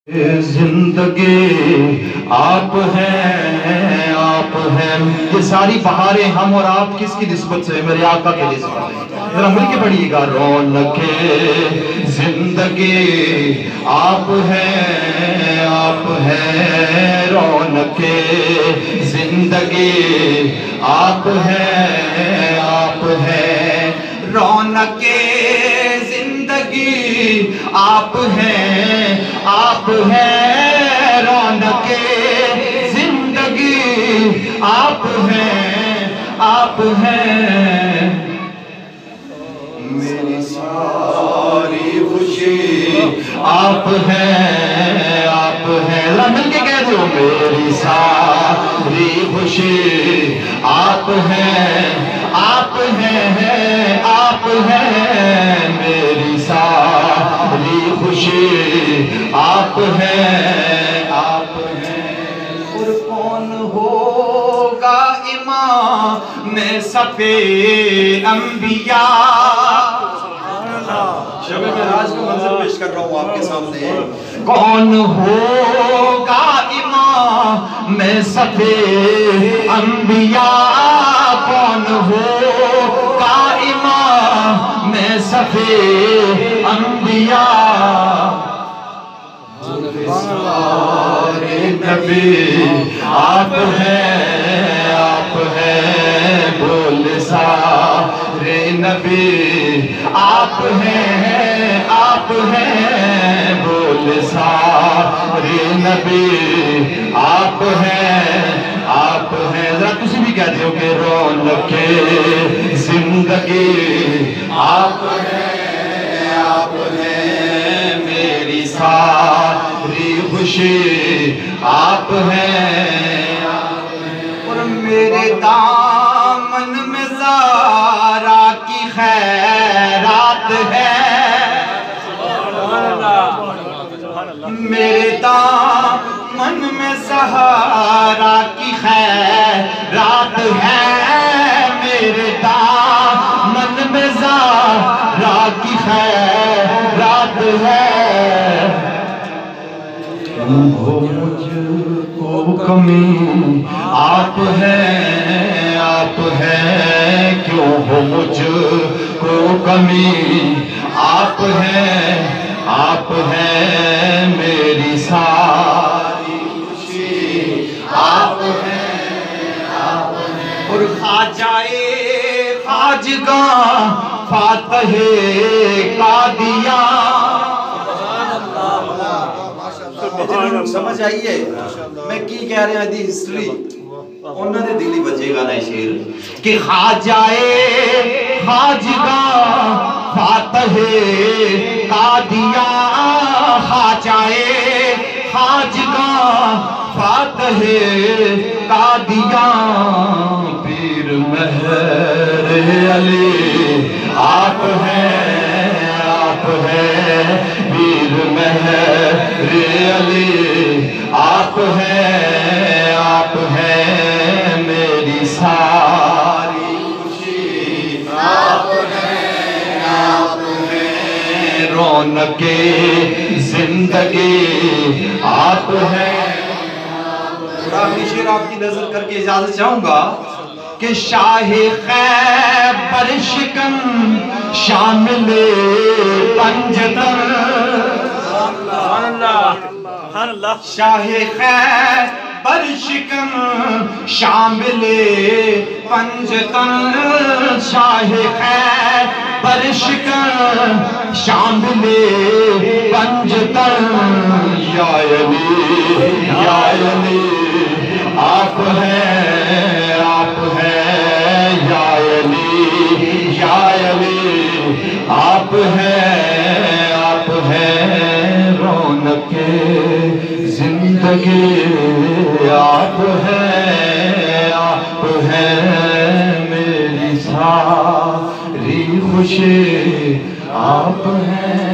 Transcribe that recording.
زندگی آپ ہیں، آپ ہیں. یہ ساری بہاریں ہم اور آپ کس کی نسبت سے؟ میرے آقا کے نسبت. ذرا مل کے پڑھیے گا. رونق زندگی آپ ہیں، آپ ہیں. رونق زندگی آپ ہیں، آپ ہیں. رونق زندگی آپ ہیں، آپ ہیں. رونق زندگی آپ ہیں، آپ ہیں. میری ساری خوشی آپ ہیں، آپ ہیں. مل کے کہہ دو. میری ساری خوشی آپ ہیں، آپ ہیں، آپ ہیں. میری ساری خوشی آپ ہیں، آپ ہیں. اور کون ہوگا امام میں صف انبیاء؟ شب معراج کا منظر پیش کر رہا ہوں آپ کے سامنے. کون ہوگا امام میں صف انبیاء؟ کون ہوگا امام میں صف انبیاء؟ سارے نبی آپ ہیں، آپ ہیں. بول سارے نبی آپ ہیں، آپ ہیں. بول سارے نبی آپ ہیں، آپ ہیں. ذرا تسی بھی کہتے ہو کہ رونق زندگی آپ ہیں، آپ ہیں. میری ساری خوشی آپ ہیں. اور میرے دامن میں زارا کی خیرات ہے. میرے دامن میں زہرا کی خیرات ہے. میرے دامن میں زہرا کی خیرات ہے. کیوں ہو مجھ کو کمی آپ ہیں، آپ ہیں. کیوں ہو مجھ کو کمی آپ ہیں، آپ ہیں. میری ساری خوشی آپ ہیں، آپ ہیں. اور خواجہ خواجگاں فاتح قادیاں. سمجھ آئیے میں کی کہہ رہے ہیں؟ دی ہسٹری انہوں نے دلی بجے گا نا شیر کہ خواجہ خواجگاں فاتح قادیاں. خواجہ خواجگاں فاتح قادیاں. پیر مہر علی آپ ہیں، آپ ہیں. پیر مہر علی آپ ہیں، آپ ہیں. میری ساری خوشی آپ ہیں، آپ ہیں. رونق زندگی آپ ہیں. آخری شعر آپ کی نظر کر کے اجازت چاہوں گا کہ شاہ خیبر شکن شامل پنجتن. شاہ خیبر شکن شامل پنجتن. شاہ خیبر شکن شامل پنجتن. یا علی، یا علی آپ ہیں، آپ ہیں. یا علی، یا علی آپ ہیں، آپ ہیں. رونق زندگی آپ ہیں، آپ ہیں. میری ساری خوشی آپ ہیں.